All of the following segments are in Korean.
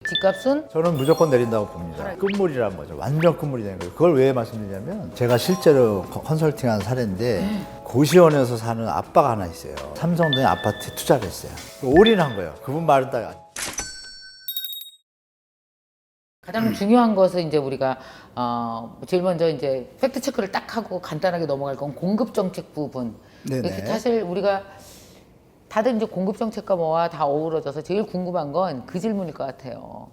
집값은 저는 무조건 내린다고 봅니다. 끝물이란 거죠. 완전 끝물이 되는 거예요. 그걸 왜 말씀드리냐면 제가 실제로 컨설팅한 사례인데 고시원에서 사는 아빠가 하나 있어요. 삼성동에 아파트에 투자를 했어요. 올인한 거예요. 그분 말은 딱 가장 중요한 것은 이제 우리가 제일 먼저 이제 팩트 체크를 딱 하고 간단하게 넘어갈 건 공급 정책 부분. 네네. 이렇게 사실 우리가 다들 이제 공급 정책과 뭐와 다 어우러져서 제일 궁금한 건 그 질문일 것 같아요.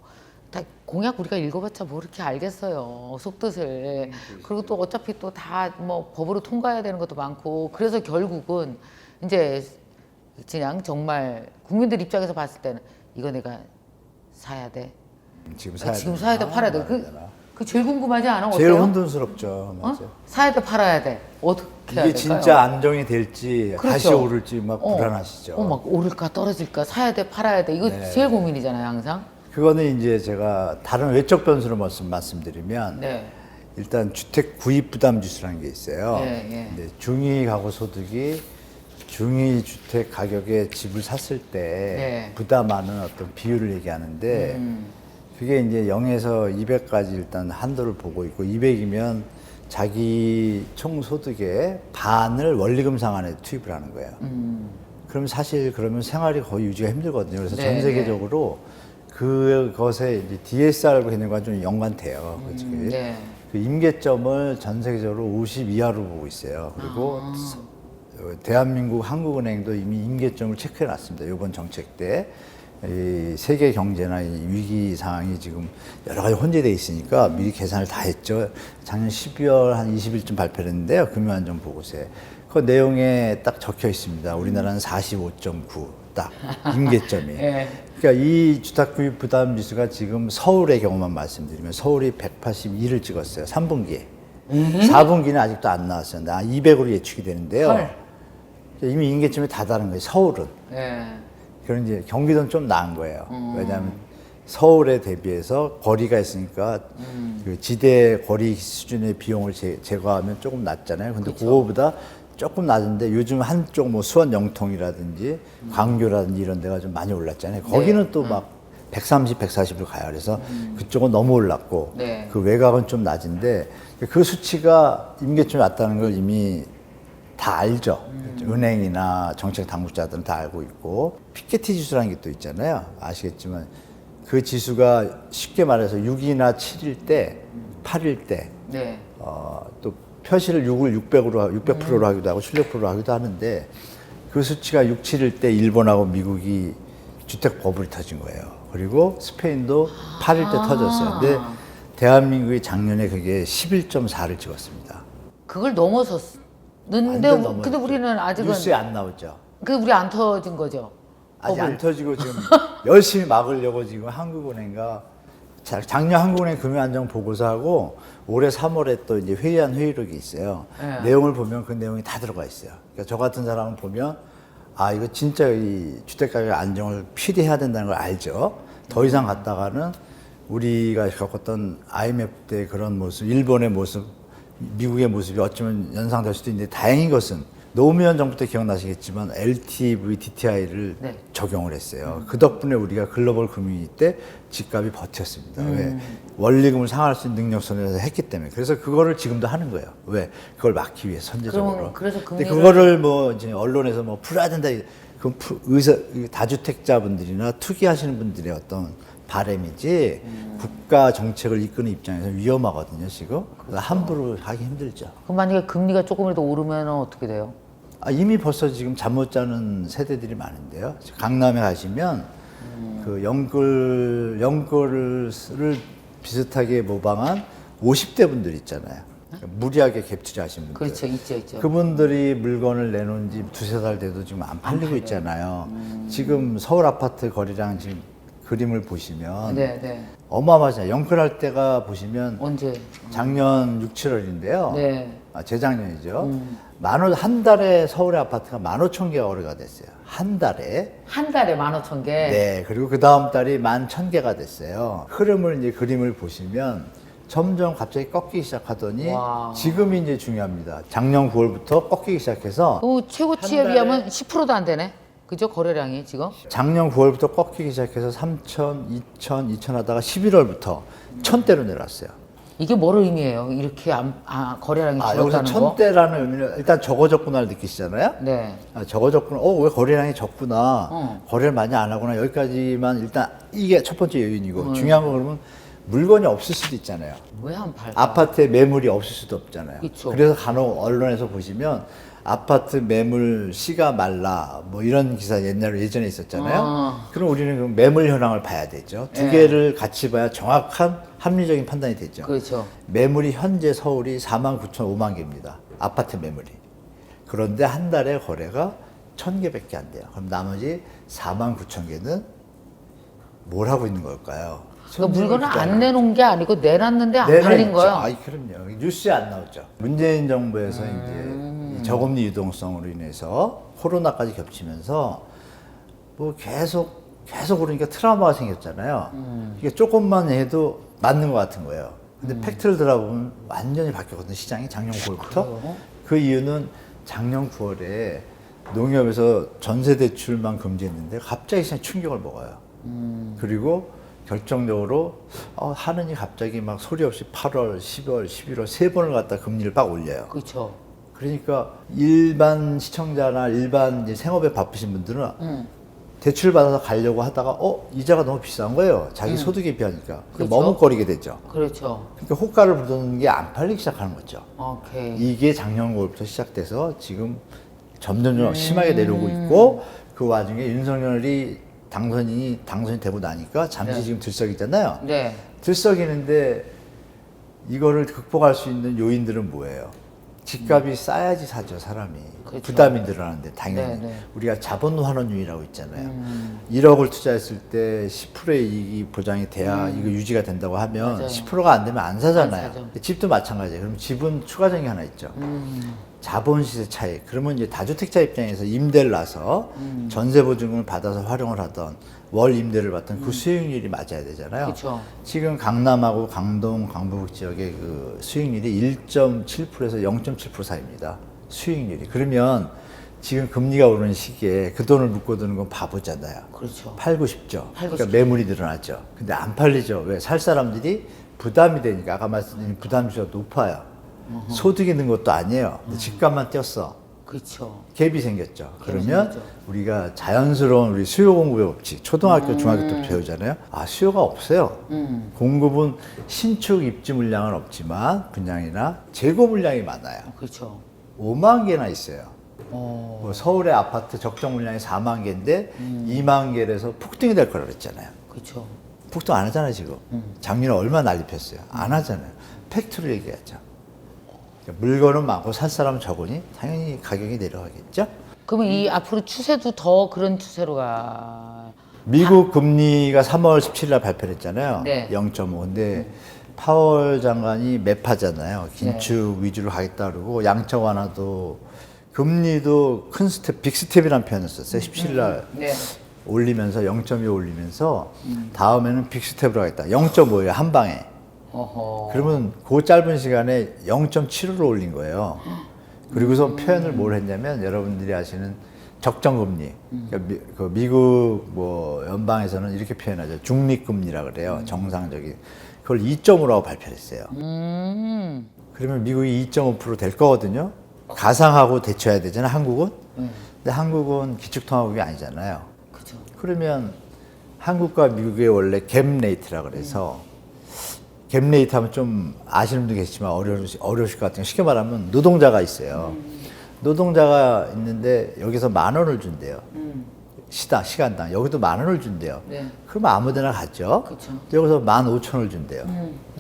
다 공약 우리가 읽어봤자 뭐 이렇게 알겠어요. 속뜻을. 그리고 또 어차피 또 다 뭐 법으로 통과해야 되는 것도 많고 그래서 결국은 이제 그냥 정말 국민들 입장에서 봤을 때는 이거 내가 사야 돼. 지금 사야 돼, 팔아야 돼. 그 제일 궁금하지 않아? 제일 어때요? 혼돈스럽죠. 맞아요. 사야 돼, 팔아야 돼. 어떻게 해야 이게 될까요? 진짜 안정이 될지 그렇죠. 다시 오를지 막 불안하시죠. 막 오를까 떨어질까 사야 돼, 팔아야 돼. 이거 네. 제일 고민이잖아요, 항상. 그거는 이제 제가 다른 외적 변수로 말씀드리면 네. 일단 주택 구입 부담 지수라는 게 있어요. 예, 예. 근데 중위 가구 소득이 중위 주택 가격에 집을 샀을 때 네. 부담하는 어떤 비율을 얘기하는데 그게 이제 0에서 200까지 일단 한도를 보고 있고 200이면 자기 총 소득의 반을 원리금 상환에 투입을 하는 거예요. 그럼 사실 그러면 생활이 거의 유지가 힘들거든요. 그래서 네, 전 세계적으로 그것에 이제 DSR 개념과 좀 연관돼요. 솔직히. 네. 그 임계점을 전 세계적으로 50 이하로 보고 있어요. 그리고 대한민국 한국은행도 이미 임계점을 체크해 놨습니다. 이번 정책 때. 이 세계 경제나 이 위기 상황이 지금 여러 가지 혼재돼 있으니까 미리 계산을 다 했죠. 작년 12월 한 20일쯤 발표를 했는데요. 금융안정 보고서에. 그 내용에 딱 적혀 있습니다. 우리나라는 45.9 딱 임계점이. 예. 그러니까 이 주택 구입 부담 지수가 지금 서울의 경우만 말씀드리면 서울이 182를 찍었어요. 3분기에. 4분기는 아직도 안 나왔어요. 200으로 예측이 되는데요. 헐. 이미 임계점이 다 다른 거예요. 서울은. 예. 그런 이제 경기도는 좀 나은 거예요. 왜냐하면 서울에 대비해서 거리가 있으니까 그 지대 거리 수준의 비용을 제거하면 조금 낮잖아요. 근데 그거보다 조금 낮은데 요즘 한쪽 뭐 수원 영통이라든지 광교라든지 이런 데가 좀 많이 올랐잖아요. 거기는 또 막 130, 140을 가요. 그래서 그쪽은 너무 올랐고 네. 그 외곽은 좀 낮은데 그 수치가 임계점이 왔다는 걸 이미 다 알죠. 은행이나 정책 당국자들은 다 알고 있고 피케티 지수라는 게 또 있잖아요. 아시겠지만 그 지수가 쉽게 말해서 6이나 7일 때, 8일 때, 네. 또 표시를 6을 600%로 하기도 하고 700%로 하기도 하는데 그 수치가 6, 7일 때 일본하고 미국이 주택 버블이 터진 거예요. 그리고 스페인도 8일 때 터졌어요. 근데 대한민국이 작년에 그게 11.4를 찍었습니다. 그걸 넘어섰는데 완전 넘어섰죠. 근데 우리는 아직은 뉴스에 안 나오죠. 우리 안 터진 거죠. 아직 버블. 안 터지고 지금 열심히 막으려고 지금 한국은행과 작년 한국은행 금융안정 보고서하고 올해 3월에 또 이제 회의한 회의록이 있어요. 네. 내용을 보면 그 내용이 다 들어가 있어요. 그러니까 저 같은 사람은 보면 아 이거 진짜 이 주택가격 안정을 필히해야 된다는 걸 알죠. 더 이상 갔다가는 우리가 겪었던 IMF 때 그런 모습, 일본의 모습, 미국의 모습이 어쩌면 연상될 수도 있는데 다행인 것은 노무현 정부 때 기억나시겠지만 LTV, DTI를 네. 적용을 했어요. 그 덕분에 우리가 글로벌 금융위 때 집값이 버텼습니다. 왜? 원리금을 상환할 수 있는 능력선에서 했기 때문에. 그래서 그거를 지금도 하는 거예요. 왜? 그걸 막기 위해 선제적으로. 그래서 근데 금리를- 그거를 뭐 이제 언론에서 뭐 풀어야 된다. 그건 다주택자분들이나 투기하시는 분들의 어떤 바람이지 국가 정책을 이끄는 입장에서 위험하거든요, 지금. 그래서 함부로 하기 힘들죠. 그럼 만약에 금리가 조금이라도 오르면 어떻게 돼요? 이미 벌써 지금 잠 못 자는 세대들이 많은데요. 강남에 가시면 그 연끌을 비슷하게 모방한 50대 분들 있잖아요. 무리하게 갭 투자하신 분들. 그렇죠, 있죠. 그분들이 물건을 내놓은 지 두세 달 돼도 지금 안 팔리고 있잖아요. 지금 서울 아파트 거래량 지금 그림을 보시면 네. 어마어마하잖아요. 연끌할 때가 보시면 언제? 작년 6, 7월인데요. 네. 재작년이죠. 한 달에 서울의 아파트가 15,000개가 거래가 됐어요. 한 달에. 한 달에 15,000개. 네. 그리고 그 다음 달이 11,000개가 됐어요. 흐름을 이제 그림을 보시면 점점 갑자기 꺾이기 시작하더니 와. 지금이 이제 중요합니다. 작년 9월부터 꺾이기 시작해서 최고치에 비하면 10%도 안 되네. 그죠? 거래량이 지금? 작년 9월부터 꺾이기 시작해서 3천, 2천, 2천 하다가 11월부터 1,000대로 내려왔어요. 이게 뭘 의미해요? 이렇게 거래량이 여기서 줄었다는 거? 1,000대라는 의미는 일단 적어졌구나를 느끼시잖아요. 네. 적어졌구나. 왜 거래량이 적구나. 거래를 많이 안 하구나. 여기까지만 일단 이게 첫 번째 요인이고 중요한 건 그러면 물건이 없을 수도 있잖아요. 왜 안 팔까? 아파트에 매물이 없을 수도 없잖아요. 그쵸. 그래서 간혹 언론에서 보시면 아파트 매물 시가 말라 뭐 이런 기사 예전에 있었잖아요. 그럼 우리는 그 매물 현황을 봐야 되죠. 두 개를 같이 봐야 정확한 합리적인 판단이 되죠. 그렇죠. 매물이 현재 서울이 49,500 개입니다. 아파트 매물이. 그런데 한 달에 거래가 1,000개밖에 안 돼요. 그럼 나머지 49,000개는 뭘 하고 있는 걸까요? 그러니까 물건을 안 내놓은 게 아니고 내놨는데 안 내놔 팔린 있죠. 거예요. 아이, 그럼요. 뉴스에 안 나오죠. 문재인 정부에서 이제 이 저금리 유동성으로 인해서 코로나까지 겹치면서 뭐 계속 그러니까 트라우마가 생겼잖아요. 이게 조금만 해도 맞는 것 같은 거예요. 근데 팩트를 들어보면 완전히 바뀌었거든요. 시장이 작년 9월부터. 그 이유는 작년 9월에 농협에서 전세 대출만 금지했는데 갑자기 시장이 충격을 먹어요. 그리고 결정적으로 하느니 갑자기 막 소리 없이 8월, 10월, 11월 세 번을 갖다 금리를 빡 올려요. 그렇죠. 그러니까 일반 시청자나 일반 이제 생업에 바쁘신 분들은 대출 받아서 가려고 하다가 이자가 너무 비싼 거예요. 자기 소득에 비하니까. 그렇죠. 머뭇거리게 되죠. 그렇죠. 그러니까 호가를 부르는 게 안 팔리기 시작하는 거죠. 오케이. 이게 작년 9월부터 시작돼서 지금 점점 심하게 내려오고 있고 그 와중에 윤석열이 당선이 되고 나니까 잠시 네. 지금 들썩이잖아요. 네. 들썩이는데 이거를 극복할 수 있는 요인들은 뭐예요? 집값이 싸야지 사죠, 사람이. 그렇죠. 부담이 늘어나는데 당연히. 네, 네. 우리가 자본 환원율이라고 있잖아요. 1억을 투자했을 때 10%의 이익이 보장이 돼야 이거 유지가 된다고 하면 맞아요. 10%가 안 되면 안 사잖아요. 안 사죠. 집도 마찬가지예요. 그럼 집은 추가적인 게 하나 있죠. 자본 시세 차익. 그러면 이제 다주택자 입장에서 임대를 놔서 전세 보증금을 받아서 활용을 하던 월 임대를 받던 그 수익률이 맞아야 되잖아요. 그렇죠. 지금 강남하고 강동, 강북 지역의 그 수익률이 1.7%에서 0.7% 사이입니다. 수익률이. 그러면 지금 금리가 오르는 시기에 그 돈을 묶어두는 건 바보잖아요. 그렇죠. 팔고 싶죠. 팔고 그러니까 싶죠. 매물이 늘어났죠. 근데 안 팔리죠. 왜? 살 사람들이 부담이 되니까. 아까 말씀드린 부담수가 높아요. 소득이 는 것도 아니에요. 근데 집값만 뛰었어. 그렇죠. 갭이 생겼죠. 갭이 그러면 생겼죠. 우리가 자연스러운 우리 수요 공급의 법칙, 초등학교, 중학교 때 배우잖아요. 수요가 없어요. 공급은 신축 입지 물량은 없지만 분양이나 재고 물량이 많아요. 그렇죠. 5만 개나 있어요. 뭐 서울의 아파트 적정 물량이 4만 개인데 2만 개에서 폭등이 될 거라고 그랬잖아요. 그렇죠. 폭등 안 하잖아요, 지금. 작년에 얼마나 난리 폈어요. 안 하잖아요. 팩트로 얘기하죠. 그러니까 물건은 많고 살 사람은 적으니 당연히 가격이 내려가겠죠. 그러면 이 앞으로 추세도 더 그런 추세로 가. 미국 금리가 3월 17일 날 발표를 했잖아요. 네. 0.5. 근데 파월 장관이 매파잖아요. 긴축 위주로 가겠다 그러고 양적 완화도 금리도 큰 스텝, 빅 스텝이라는 표현을 썼어요. 17일 날 네. 올리면서 0.2 올리면서 다음에는 빅 스텝으로 가겠다. 0.5예요. 한 방에. 어허. 그러면 그 짧은 시간에 0.75로 올린 거예요. 그리고서 표현을 뭘 했냐면 여러분들이 아시는 적정금리. 그러니까 미국 뭐 연방에서는 이렇게 표현하죠. 중립금리라 그래요. 정상적인. 그걸 2.5라고 발표를 했어요. 그러면 미국이 2.5% 될 거거든요. 가상하고 대처해야 되잖아요. 한국은. 근데 한국은 기축통화국이 아니잖아요. 그렇죠. 그러면 한국과 미국의 원래 갭 레이트라 그래서 갭 레이트 하면 좀 아시는 분도 계시지만 어려우실 것 같은 게 쉽게 말하면 노동자가 있어요. 노동자가 있는데 여기서 10,000원을 준대요. 시간당. 여기도 10,000원을 준대요. 네. 그러면 아무 데나 갔죠. 그쵸. 여기서 15,000원을 준대요.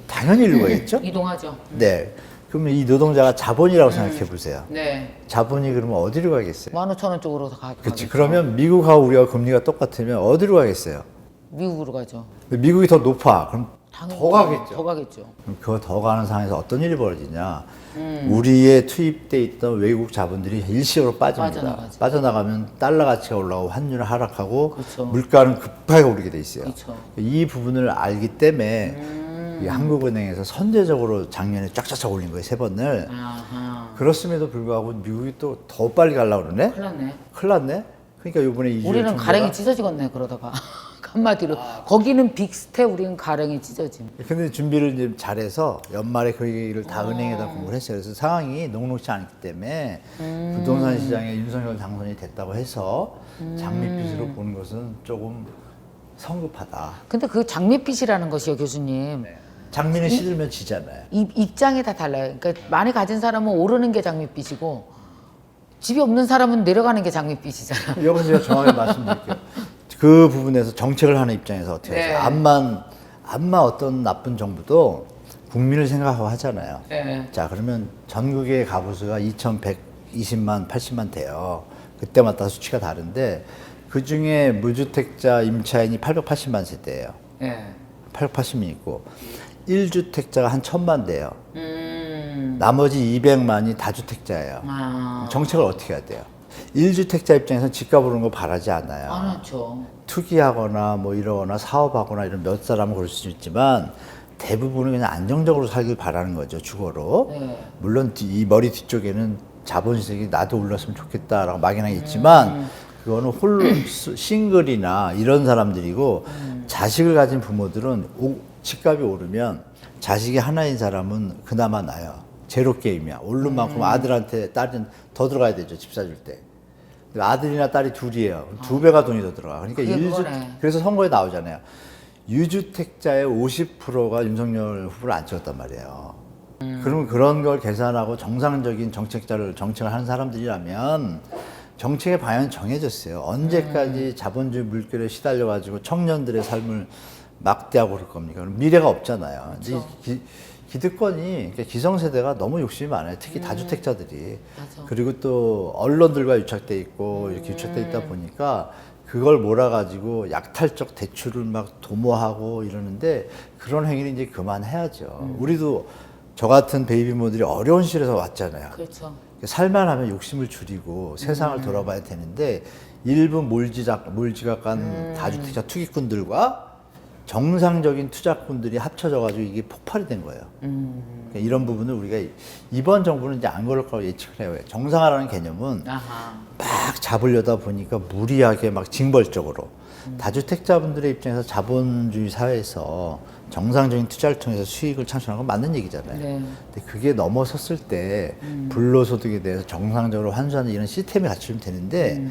당연히 일로 가겠죠? 이동하죠. 네. 그러면 이 노동자가 자본이라고 생각해 보세요. 네. 자본이 그러면 어디로 가겠어요? 15,000원 쪽으로 더 가겠죠. 그렇지. 그러면 미국하고 우리가 금리가 똑같으면 어디로 가겠어요? 미국으로 가죠. 근데 미국이 더 높아. 그럼 당연히 더 가겠죠. 더 가겠죠. 그럼 그거 더 가는 상황에서 어떤 일이 벌어지냐. 우리의 투입돼 있던 외국 자본들이 일시적으로 빠집니다. 빠져나가죠. 빠져나가면 달러 가치가 올라가고 환율은 하락하고 그렇죠. 물가는 급하게 오르게 돼 있어요. 그렇죠. 이 부분을 알기 때문에 이 한국은행에서 선제적으로 작년에 쫙쫙쫙 올린 거예요. 3번을. 아하. 그렇음에도 불구하고 미국이 또 더 빨리 가려고 그러네? 큰일 났네. 큰일 났네? 그러니까 이번에 이주열 우리는 총재가 가랭이 찢어지겠네 그러다가 한마디로 거기는 빅스테 우리는 가랭이 찢어짐. 근데 준비를 이제 잘해서 연말에 그 얘기를 다 은행에다 공부를 했어요. 그래서 상황이 녹록지 않기 때문에 부동산 시장에 윤석열 당선이 됐다고 해서 장밋빛으로 보는 것은 조금 성급하다. 근데 그 장밋빛이라는 것이요 교수님. 장미는 시들면 지잖아요. 입장이 다 달라요. 그러니까 많이 가진 사람은 오르는 게 장밋빛이고 집이 없는 사람은 내려가는 게 장밋빛이잖아. 이건 제가 정확히 말씀드릴게요. 그 부분에서 정책을 하는 입장에서 어떻게 네. 해서 암만 어떤 나쁜 정부도 국민을 생각하고 하잖아요. 네. 자, 그러면 전국의 가구수가 2,120만, 80만 돼요. 그때마다 수치가 다른데 그 중에 무주택자 임차인이 880만 세대예요. 네. 880이 있고 1주택자가 한 1,000만 돼요. 나머지 200만이 다주택자예요. 아. 정책을 어떻게 해야 돼요? 1주택자 입장에서는 집값 오르는 거 바라지 않아요. 안 하죠. 투기하거나 뭐 이러거나 사업하거나 이런 몇 사람은 그럴 수 있지만 대부분은 그냥 안정적으로 살길 바라는 거죠, 주거로. 네. 물론 이 머리 뒤쪽에는 자본시장이 나도 올랐으면 좋겠다라고 막연하게 있지만 그거는 홀로 싱글이나 이런 사람들이고 자식을 가진 부모들은 집값이 오르면 자식이 하나인 사람은 그나마 나요. 제로 게임이야. 오른 만큼 아들한테 딸은 더 들어가야 되죠, 집 사줄 때. 아들이나 딸이 둘이에요. 2배가 돈이 더 들어가. 그러니까 그래서 선거에 나오잖아요. 유주택자의 50%가 윤석열 후보를 안 찍었단 말이에요. 그러면 그런 걸 계산하고 정상적인 정책을 하는 사람들이라면 정책의 방향은 정해졌어요. 언제까지 자본주의 물결에 시달려가지고 청년들의 삶을 막대하고 그럴 겁니까? 그럼 미래가 없잖아요. 그렇죠. 기득권이, 그러니까 기성세대가 너무 욕심이 많아요. 특히 다주택자들이. 맞아. 그리고 또 언론들과 유착돼 있고 이렇게 유착돼 있다 보니까 그걸 몰아가지고 약탈적 대출을 막 도모하고 이러는데 그런 행위는 이제 그만해야죠. 우리도 저 같은 베이비모들이 어려운 시절에서 왔잖아요. 그렇죠. 살만하면 욕심을 줄이고 세상을 돌아봐야 되는데 일부 몰지각한 다주택자 투기꾼들과 정상적인 투자꾼들이 합쳐져가지고 이게 폭발이 된 거예요. 그러니까 이런 부분을 우리가 이번 정부는 이제 안 그럴 거라고 예측을 해요. 정상화라는 개념은 아하. 막 잡으려다 보니까 무리하게 막 징벌적으로 다주택자분들의 입장에서 자본주의 사회에서 정상적인 투자를 통해서 수익을 창출하는 건 맞는 얘기잖아요. 네. 근데 그게 넘어섰을 때 불로소득에 대해서 정상적으로 환수하는 이런 시스템이 갖추면 되는데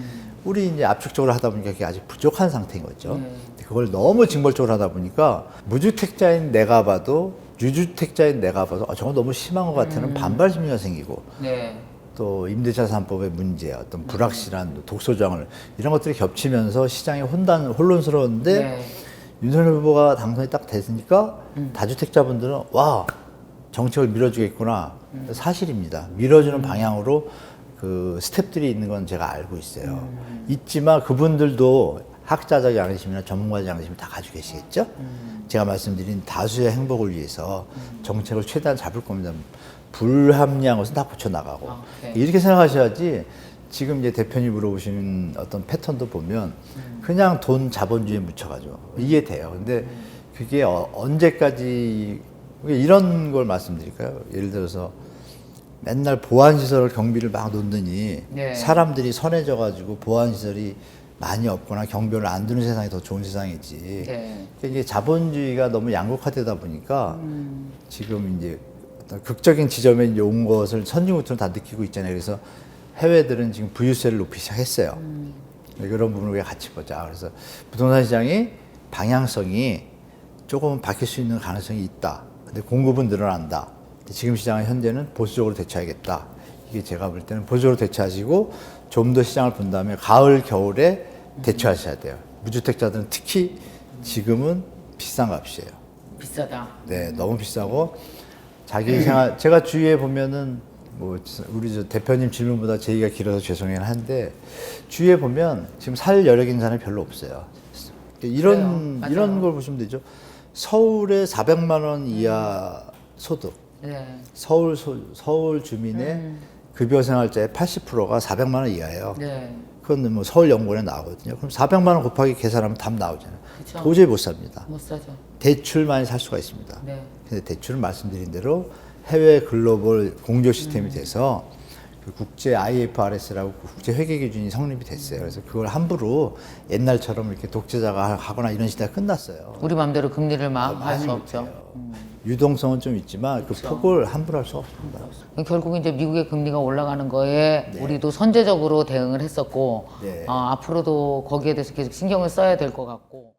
우리 이제 압축적으로 하다 보니까 그게 아직 부족한 상태인 거죠. 그걸 너무 징벌적으로 하다 보니까 무주택자인 내가 봐도 유주택자인 내가 봐도 저건 너무 심한 것 같아는 반발 심리가 생기고 네. 또 임대차 3법의 문제, 어떤 불확실한 독소조항을 이런 것들이 겹치면서 시장이 혼란스러운데 네. 윤석열 후보가 당선이 딱 됐으니까 다주택자분들은 와 정책을 밀어주겠구나. 사실입니다. 밀어주는 방향으로 그 스텝들이 있는 건 제가 알고 있어요. 있지만 그분들도 학자적 양심이나 전문가적 양심을 다 가지고 계시겠죠? 제가 말씀드린 다수의 행복을 위해서 정책을 최대한 잡을 겁니다. 불합리한 것은 다 고쳐나가고. 이렇게 생각하셔야지 지금 이제 대표님 물어보시는 어떤 패턴도 보면 그냥 돈 자본주의에 묻혀가지고 이해돼요. 근데 그게 언제까지 이런 걸 말씀드릴까요? 예를 들어서 맨날 보안시설 경비를 막 놓느니 네. 사람들이 선해져가지고 보안시설이 많이 없거나 경비를 안 두는 세상이 더 좋은 세상이지. 네. 그러니까 이게 자본주의가 너무 양극화되다 보니까 지금 이제 어떤 극적인 지점에 이제 온 것을 선진국들은 다 느끼고 있잖아요. 그래서 해외들은 지금 부유세를 높이기 시작했어요. 이런 부분을 우리가 같이 보자. 그래서 부동산 시장이 방향성이 조금 바뀔 수 있는 가능성이 있다. 근데 공급은 늘어난다. 지금 시장은 현재는 보수적으로 대처하겠다. 이게 제가 볼 때는 보수적으로 대처하시고 좀 더 시장을 본 다음에 가을, 겨울에 대처하셔야 돼요. 무주택자들은 특히 지금은 비싼 값이에요. 비싸다. 네, 너무 비싸고 자기 생활, 제가 주위에 보면은 뭐 우리 저 대표님 질문보다 제 얘기가 길어서 죄송해요 한데 주위에 보면 지금 살 여력 있는 사람이 별로 없어요. 이런 걸 보시면 되죠. 서울에 400만 원 이하 소득, 네. 서울 주민의 급여 생활자의 80%가 400만 원 이하예요. 네. 그건 뭐 서울연구원에 나오거든요. 그럼 400만 원 곱하기 계산하면 답 나오잖아요. 그쵸. 도저히 못 삽니다. 못 사죠. 대출만이 살 수가 있습니다. 네. 근데 대출은 말씀드린 대로 해외 글로벌 공조 시스템이 돼서 그 국제 IFRS라고 국제 회계 기준이 성립이 됐어요. 그래서 그걸 함부로 옛날처럼 이렇게 독재자가 하거나 이런 시대가 끝났어요. 우리 마음대로 금리를 막 할 수 많이 없죠. 못해요. 유동성은 좀 있지만 그 폭을 함부로 할 수 없습니다. 결국 이제 미국의 금리가 올라가는 거에 우리도 선제적으로 대응을 했었고 네. 앞으로도 거기에 대해서 계속 신경을 써야 될 것 같고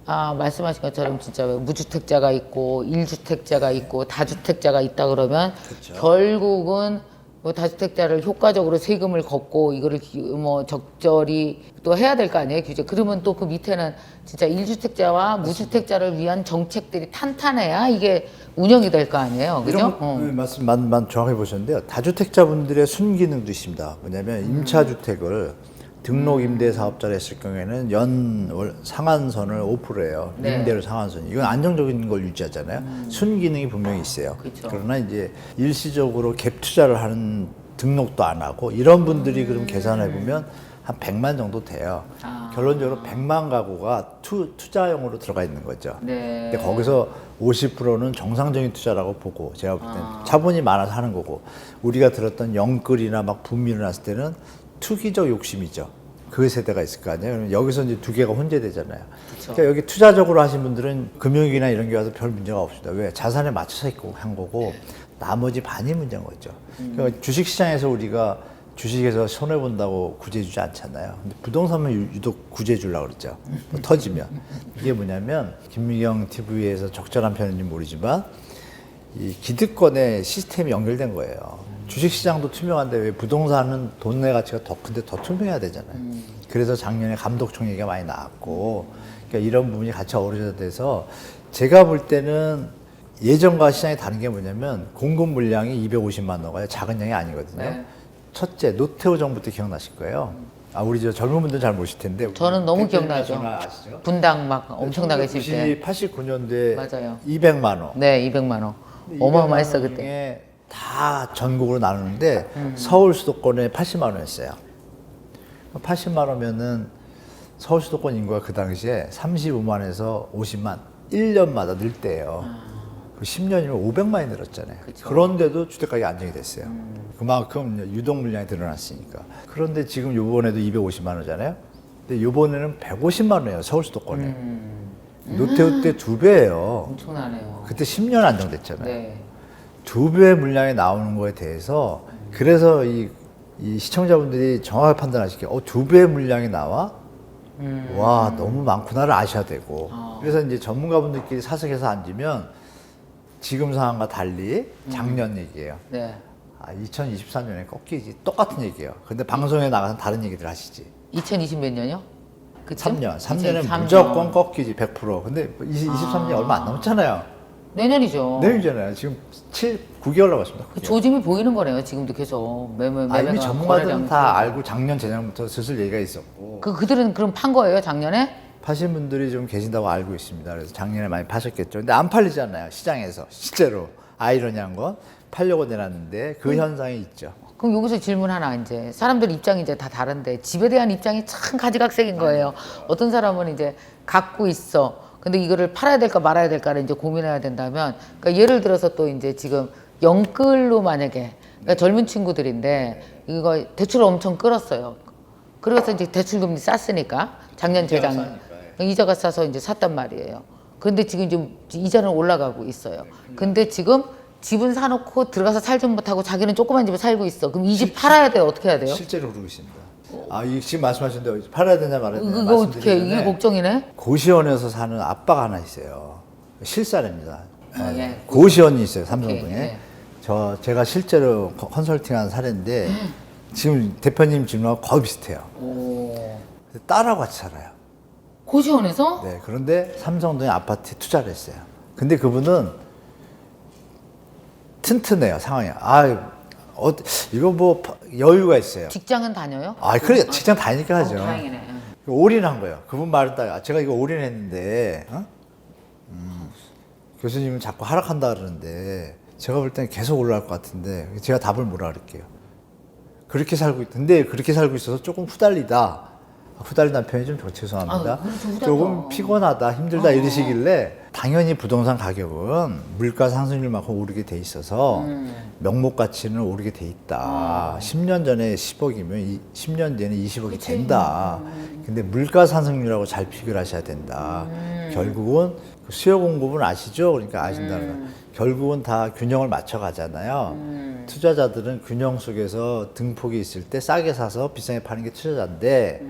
말씀하신 것처럼 진짜 왜 무주택자가 있고 1주택자가 있고 다주택자가 있다 그러면 그렇죠. 결국은 뭐 다주택자를 효과적으로 세금을 걷고 이거를 뭐 적절히 또 해야 될 거 아니에요 규제. 그러면 또 그 밑에는 진짜 1주택자와 무주택자를 위한 정책들이 탄탄해야 이게 운영이 될 거 아니에요, 그죠? 말씀 정확히 보셨는데요. 다주택자분들의 순기능도 있습니다. 뭐냐면 임차주택을 등록 임대 사업자를 했을 경우에는 연 상한선을 5%예요. 네. 임대료 상한선. 이건 안정적인 걸 유지하잖아요. 순기능이 분명히 있어요. 그쵸. 그러나 이제 일시적으로 갭 투자를 하는 등록도 안 하고 이런 분들이 그럼 계산해 보면 한 100만 정도 돼요. 결론적으로 100만 가구가 투자용으로 들어가 있는 거죠. 네. 근데 거기서 50%는 정상적인 투자라고 보고 제가 볼 때는 자본이 많아서 하는 거고 우리가 들었던 영끌이나 막 붐이 일어났을 때는 투기적 욕심이죠. 그 세대가 있을 거 아니에요. 그러면 여기서 이제 두 개가 혼재되잖아요. 그러니까 여기 투자적으로 하신 분들은 금융위기나 이런 게 와서 별 문제가 없습니다. 왜? 자산에 맞춰서 있고 한 거고 나머지 반이 문제인 거죠. 그러니까 주식시장에서 우리가 주식에서 손해 본다고 구제해주지 않잖아요. 근데 부동산은 유독 구제해주려고 그랬죠. 뭐 터지면. 이게 뭐냐면 김미경 TV에서 적절한 표현인지 모르지만 이 기득권의 시스템이 연결된 거예요. 주식시장도 투명한데 왜 부동산은 돈의 가치가 더 큰데 더 투명해야 되잖아요. 그래서 작년에 감독총 얘기가 많이 나왔고 그러니까 이런 부분이 같이 어우러져 돼서 제가 볼 때는 예전과 시장이 다른 게 뭐냐면 공급 물량이 250만 호가요. 작은 양이 아니거든요. 네. 첫째, 노태우 정부 때 기억나실 거예요. 우리 저 젊은 분들 잘 모실 텐데. 저는 너무 대표님이나 기억나죠. 저나 아시죠? 분당 막 엄청나게 칠 때. 89년도에 맞아요. 200만 호. 네, 200만 원. 어마어마했어 200만 원 그때. 중에 다 전국으로 나누는데 서울 수도권에 80만 원이었어요. 80만 원면은 서울 수도권 인구가 그 당시에 35만에서 50만 1년마다 늘 때예요. 그 10년이면 500만이 늘었잖아요. 그쵸. 그런데도 주택가격이 안정이 됐어요. 그만큼 유동 물량이 늘어났으니까. 그런데 지금 요번에도 250만 원이잖아요. 근데 요번에는 150만 원이에요. 서울 수도권에. 노태우 때 2배예요. 엄청나네요. 그때 10년 안정됐잖아요. 네. 2배 물량이 나오는 거에 대해서 그래서 이 시청자분들이 정확하게 판단하시게 2배 물량이 나와? 와 너무 많구나를 아셔야 되고 그래서 이제 전문가분들끼리 사석에서 앉으면 지금 상황과 달리 작년 얘기예요. 네. 2023년에 꺾이지 똑같은 얘기예요. 근데 방송에 나가서 다른 얘기들 하시지. 2020 몇 년이요? 그쯤? 3년은 2023 무조건 꺾이지 100%. 근데 23년이 얼마 안 남았잖아요. 내년이죠. 내년이잖아요. 지금 9개월 남았습니다. 그 조짐이 보이는 거네요. 지금도 계속 매매가 이미 전문가들은 다 거래량 알고 작년 재작년부터 슬슬 얘기가 있었고 그들은 그럼 판 거예요 작년에? 파신 분들이 좀 계신다고 알고 있습니다. 그래서 작년에 많이 파셨겠죠. 근데 안 팔리잖아요. 시장에서 실제로 아이러니한 건 팔려고 내놨는데 그 현상이 있죠. 그럼 여기서 질문 하나 이제 사람들 입장이 이제 다 다른데 집에 대한 입장이 참 가지각색인 거예요. 어떤 사람은 이제 갖고 있어. 근데 이거를 팔아야 될까 말아야 될까를 이제 고민해야 된다면, 그러니까 예를 들어서 또 이제 지금 영끌로 만약에 그러니까 젊은 친구들인데 이거 대출을 엄청 끌었어요. 그래서 이제 대출금리 쌌으니까 작년 재작 이자가 싸서 이제 샀단 말이에요. 그런데 지금 좀 이자는 올라가고 있어요. 근데 지금 집은 사놓고 들어가서 살지 못하고 자기는 조그만 집에 살고 있어. 그럼 이 집 팔아야 돼요? 어떻게 해야 돼요? 실제로 그러고 있습니다. 이 지금 말씀하신 대로 팔아야 되냐 말아야 되냐 이거 어떻게 이게 걱정이네? 고시원에서 사는 아빠가 하나 있어요. 실사례입니다. 예. 고시원이 있어요. 삼성동에. 오케이, 예. 제가 실제로 컨설팅한 사례인데 지금 대표님 질문하고 거의 비슷해요. 오. 딸하고 같이 살아요. 고시원에서? 네, 그런데 삼성동에 아파트에 투자를 했어요. 근데 그분은 튼튼해요, 상황이. 이거 뭐 여유가 있어요. 직장은 다녀요? 그래, 직장 다니니까 하죠. 다행이네. 올인한 거예요. 그분 말을 딱, 제가 이거 올인했는데, 교수님은 자꾸 하락한다 그러는데, 제가 볼 때는 계속 올라갈 것 같은데, 제가 답을 뭐라 그럴게요. 그렇게 살고 있는데, 그렇게 살고 있어서 조금 후달리다. 후달린다는 표현이 좀 죄송합니다. 후달려. 조금 피곤하다, 힘들다 이러시길래 당연히 부동산 가격은 물가 상승률만큼 오르게 돼 있어서 명목 가치는 오르게 돼 있다. 10년 전에 10억이면 10년 뒤에는 20억이 된다. 근데 물가 상승률하고 잘 비교를 하셔야 된다. 결국은 수요 공급은 아시죠? 그러니까 아신다는 거. 결국은 다 균형을 맞춰 가잖아요. 투자자들은 균형 속에서 등폭이 있을 때 싸게 사서 비싸게 파는 게 투자자인데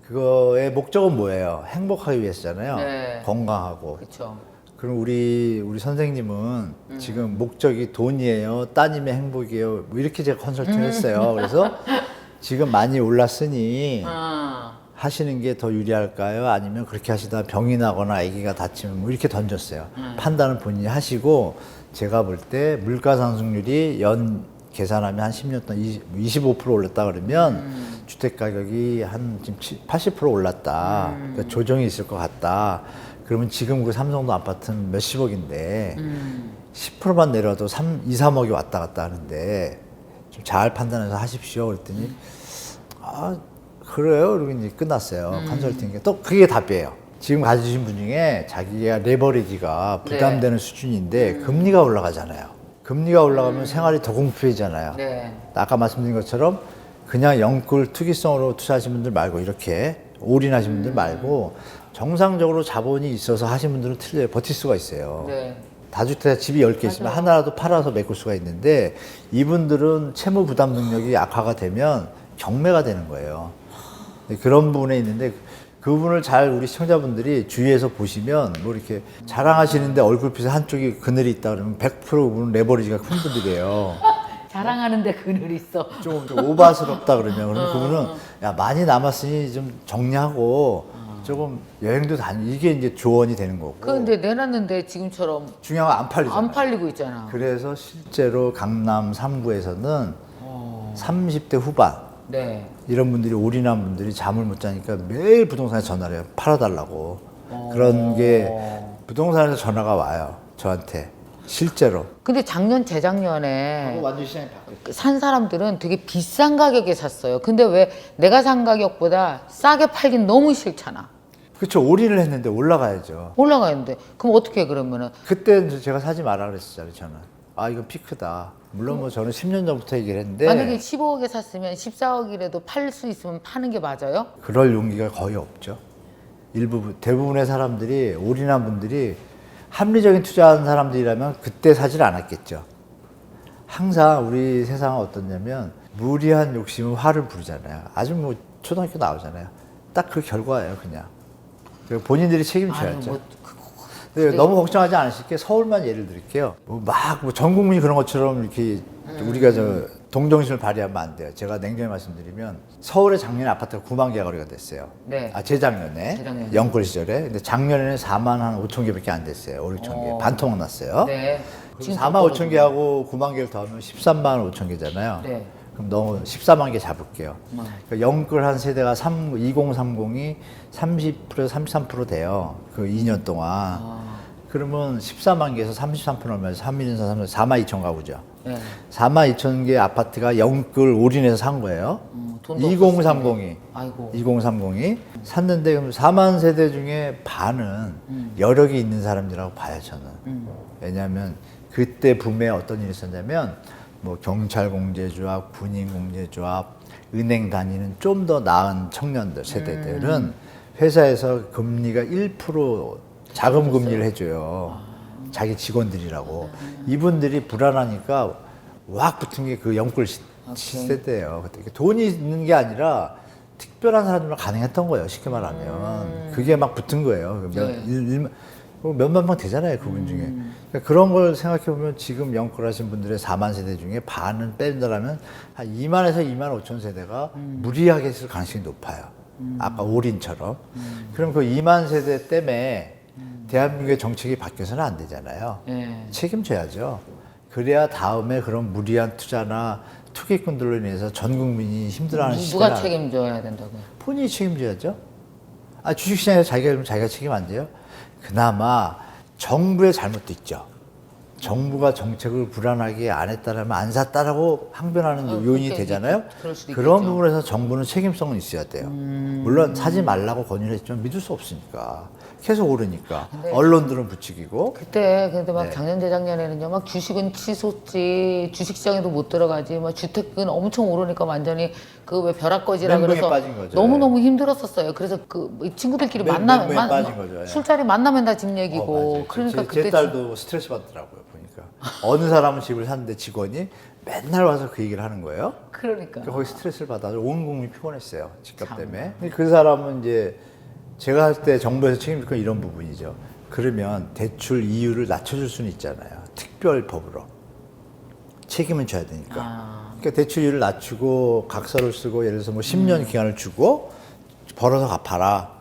그거의 목적은 뭐예요? 행복하기 위해서잖아요. 네. 건강하고. 그렇죠. 그럼 우리 선생님은 지금 목적이 돈이에요, 따님의 행복이에요. 뭐 이렇게 제가 컨설팅을 했어요. 그래서 지금 많이 올랐으니 하시는 게 더 유리할까요? 아니면 그렇게 하시다 병이 나거나 아기가 다치면 뭐 이렇게 던졌어요. 판단은 본인이 하시고 제가 볼 때 물가 상승률이 연 계산하면 한 10년 동안 25% 올랐다 그러면 주택 가격이 한 지금 80% 올랐다. 그러니까 조정이 있을 것 같다. 그러면 지금 그 삼성도 아파트는 몇십억인데 10%만 내려도 2, 3억이 왔다 갔다 하는데 좀 잘 판단해서 하십시오. 그랬더니 아 그래요? 그러고 이제 끝났어요. 컨설팅이. 또 그게 답이에요. 지금 가지신 분 중에 자기가 레버리지가 부담되는 수준인데 금리가 올라가잖아요. 금리가 올라가면 생활이 더 공포해지잖아요. 네. 아까 말씀드린 것처럼 그냥 영끌 투기성으로 투자하신 분들 말고 이렇게 올인하신 분들 말고 정상적으로 자본이 있어서 하신 분들은 틀려요. 버틸 수가 있어요. 네. 다주택자 집이 10개 있으면 하나라도 팔아서 메꿀 수가 있는데 이분들은 채무 부담 능력이 악화가 되면 경매가 되는 거예요. 그런 부분에 있는데 그분을 잘 우리 시청자분들이 주위에서 보시면 뭐 이렇게 자랑하시는데 얼굴빛에 한쪽이 그늘이 있다 그러면 100% 그분 레버리지가 큰 분들이에요. 자랑하는데 그늘 있어. 좀 오바스럽다 그러면 그분은 야 많이 남았으니 좀 정리하고 조금 여행도 이게 이제 조언이 되는 거고. 그런데 내놨는데 지금처럼 중요한 건 안 팔리잖아요. 안 팔리고 있잖아. 그래서 실제로 강남 3구에서는 30대 후반 네. 이런 분들이 올인한 분들이 잠을 못 자니까 매일 부동산에 전화를 해요. 팔아달라고. 그런 게 부동산에서 전화가 와요. 저한테. 실제로. 근데 작년 재작년에 완전 시장이 바뀌었죠. 산 사람들은 되게 비싼 가격에 샀어요. 근데 왜 내가 산 가격보다 싸게 팔긴 너무 싫잖아. 그렇죠. 올인을 했는데 올라가야죠. 올라가는데 그럼 어떻게 해, 그러면은 그때 이제 제가 사지 마라 그랬었잖아요. 저는. 아 이건 피크다. 물론 뭐 저는 10년 전부터 얘기를 했는데 만약에 15억에 샀으면 14억이라도 팔 수 있으면 파는 게 맞아요? 그럴 용기가 거의 없죠. 대부분의 사람들이 올인한 분들이 합리적인 투자한 사람들이라면 그때 사질 않았겠죠. 항상 우리 세상은 어떻냐면 무리한 욕심은 화를 부르잖아요. 아주 뭐 초등학교 나오잖아요. 딱 그 결과예요, 그냥. 본인들이 책임져야죠. 뭐, 근데 너무 걱정하지 않으실 게 서울만 예를 들게요. 전 국민이 그런 것처럼 이렇게 우리가 동정심을 발휘하면 안 돼요. 제가 냉정히 말씀드리면 서울의 작년에 아파트가 9만 개가 거래가 됐어요. 네. 재작년에 영끌 시절에. 근데 작년에는 4만 한 5천 개밖에 안 됐어요. 5, 6천 개. 반토막 났어요. 네. 지금 4만 5천 개하고 9만 개를 더하면 13만 5천 개잖아요. 네. 그럼 너무 14만 개 잡을게요. 그러니까 영끌 한 세대가 2030이 30%, 33% 돼요. 그 2년 동안. 그러면 14만 개에서 33% 얼마예요? 3일 4만 2천 가구죠. 네. 4만 2천 개 아파트가 영끌 올인해서 산 거예요. 돈도 2030이. 아이고. 2030이 샀는데 그럼 4만 세대 중에 반은 여력이 있는 사람들이라고 봐요, 저는. 왜냐하면 그때 붐에 어떤 일이 있었냐면 뭐 경찰 공제조합, 군인 공제조합, 은행 다니는 좀 더 나은 청년들 세대들은 회사에서 금리가 1% 자금 금리를 해줘요. 자기 직원들이라고. 이분들이 불안하니까 왁 붙은 게 그 영끌 시대예요. 그때 돈이 있는 게 아니라 특별한 사람들만 가능했던 거예요. 쉽게 말하면. 그게 막 붙은 거예요. 몇만 명 되잖아요. 그분 중에. 그러니까 그런 걸 생각해 보면 지금 영끌하신 분들의 4만 세대 중에 반은 뺀다라면 한 2만에서 2만 5천 세대가 무리하게 있을 가능성이 높아요. 아까 올인처럼. 그럼 그 2만 세대 때문에 대한민국의 정책이 바뀌어서는 안 되잖아요. 네. 책임져야죠. 그래야 다음에 그런 무리한 투자나 투기꾼들로 인해서 전 국민이 힘들어하는 시대가 누가 책임져야 된다고요? 본인이 책임져야죠. 주식시장에서 자기가 책임 안 져요? 그나마 정부의 잘못도 있죠. 정부가 정책을 불안하게 안 했다라면 안 샀다라고 항변하는 요인이 그렇게 되잖아요. 그럴 수도 그런 있겠죠. 부분에서 정부는 책임성은 있어야 돼요. 물론 사지 말라고 권유를 했지만 믿을 수 없으니까. 계속 오르니까. 언론들은 부추기고. 그때 근데 막 네. 작년 재작년에는요 막 주식은 치솟지 주식시장에도 못 들어가지 막 주택은 엄청 오르니까 완전히 그 왜 벼락거지라 멘붕에 그래서 빠진 거죠. 너무 너무 힘들었었어요. 그래서 그 친구들끼리 멘붕에 빠진 거죠. 예. 술자리 만나면 다 집 얘기고 맞아요. 그러니까 제 그때 딸도 스트레스 받더라고요. 보니까 어느 사람은 집을 샀는데 직원이 맨날 와서 그 얘기를 하는 거예요. 그러니까 거기 스트레스를 받아서 온 국민이 피곤했어요. 집값 때문에. 그 사람은 이제 제가 할 때 정부에서 책임질 건 이런 부분이죠. 그러면 대출 이율을 낮춰줄 수는 있잖아요. 특별법으로. 책임은 져야 되니까. 그러니까 대출 이율을 낮추고 각서를 쓰고 예를 들어서 뭐 10년 기간을 주고 벌어서 갚아라.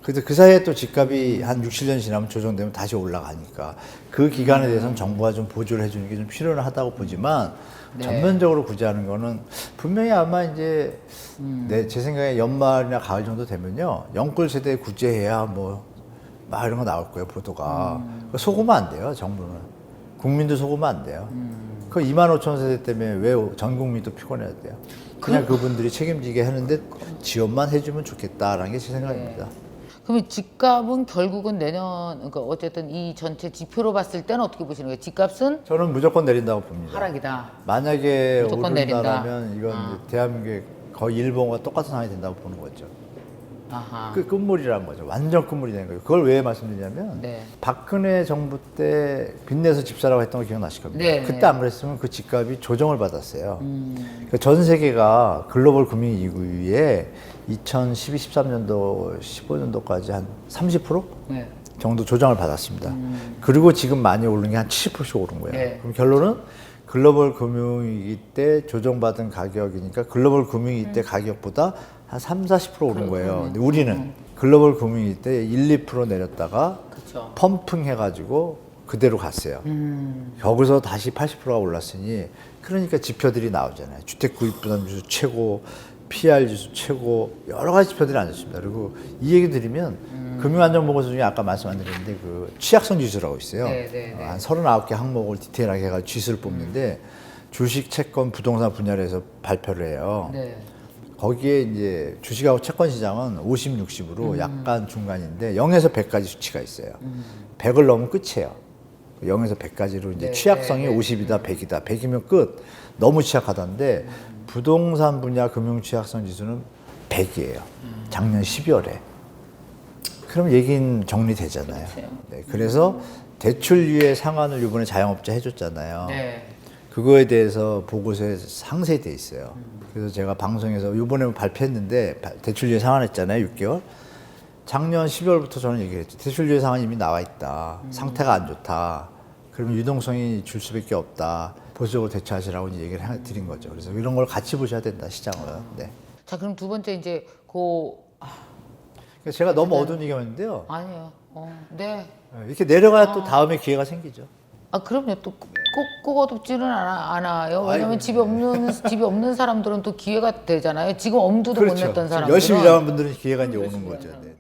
그래서 그 사이에 또 집값이 한 6, 7년 지나면 조정되면 다시 올라가니까 그 기간에 대해서는 정부가 좀 보조를 해주는 게 좀 필요하다고 보지만 전면적으로 구제하는 거는 분명히 아마 이제 제 생각에 연말이나 가을 정도 되면요 영끌 세대 구제해야 뭐 막 이런 거 나올 거예요 보도가. 속으면 안 돼요 정부는. 국민도 속으면 안 돼요. 그 2만 5천 세대 때문에 왜 전 국민도 피곤해야 돼요? 그냥 그분들이 책임지게 하는데 지원만 해주면 좋겠다라는 게 제 생각입니다. 그러면 집값은 결국은 내년 그러니까 어쨌든 이 전체 지표로 봤을 때는 어떻게 보시는 거예요? 집값은 저는 무조건 내린다고 봅니다. 하락이다. 만약에 무조건 오른다라면 이건 이제 대한민국의 거의 일본과 똑같은 상황이 된다고 보는 거죠. 아하. 그 끝물이라는 거죠. 완전 끝물이 되는 거예요. 그걸 왜 말씀드리냐면 네. 박근혜 정부 때 빚내서 집 사라고 했던 거 기억나실 겁니다. 네, 그때 네. 안 그랬으면 그 집값이 조정을 받았어요. 그러니까 전 세계가 글로벌 금융 이후에 2012, 13년도, 15년도까지 한 30% 네. 정도 조정을 받았습니다. 그리고 지금 많이 오른 게 한 70%씩 오른 거예요. 네. 그럼 결론은 글로벌 금융위기 때 조정받은 가격이니까 글로벌 금융위기 때 가격보다 한 3, 40% 오른 거예요. 근데 우리는 글로벌 금융위기 때 1, 2% 내렸다가 그렇죠. 펌핑 해가지고 그대로 갔어요. 여기서 다시 80%가 올랐으니 그러니까 지표들이 나오잖아요. 주택 구입 부담 지수 최고, PR 지수 최고 여러 가지 지표들이 안 좋습니다. 그리고 이 얘기 드리면 금융안전보고서 중에 아까 말씀 안 드렸는데 그 취약성 지수라고 있어요. 한 39개 항목을 디테일하게 해가지고 지수를 뽑는데 주식, 채권, 부동산 분야로 해서 발표를 해요. 네. 거기에 이제 주식하고 채권 시장은 50, 60으로 약간 중간인데 0에서 100까지 수치가 있어요. 100을 넘으면 끝이에요. 0에서 100까지로 이제 네, 취약성이 네, 네. 50이다, 100이다. 100이면 끝. 너무 취약하다는데 부동산 분야 금융 취약성 지수는 100이에요. 작년 12월에. 그럼 얘기는 정리되잖아요. 네, 그래서 대출유예 상한을 이번에 자영업자 해줬잖아요. 네. 그거에 대해서 보고서에 상세히 돼 있어요. 그래서 제가 방송에서 이번에 발표했는데 대출유예 상한했잖아요, 6개월. 작년 12월부터 저는 얘기를 했죠. 대출유예 상한이 이미 나와 있다. 상태가 안 좋다. 그러면 유동성이 줄 수밖에 없다. 보수적으로 대처하시라고 이제 얘기를 드린 거죠. 그래서 이런 걸 같이 보셔야 된다, 시장을. 네. 자 그럼 두 번째 이제 그래서 제가 너무 어두운 얘기가 있는데요. 아니에요. 네. 이렇게 내려가야 또 다음에 기회가 생기죠. 아 그럼요. 또 꼭 어둡지는 않아요. 왜냐면 아이고, 집이 없는 사람들은 또 기회가 되잖아요. 지금 엄두도 못 냈던 그렇죠. 사람들은 열심히 일하는 분들은 기회가 이제 오는 거죠. 네.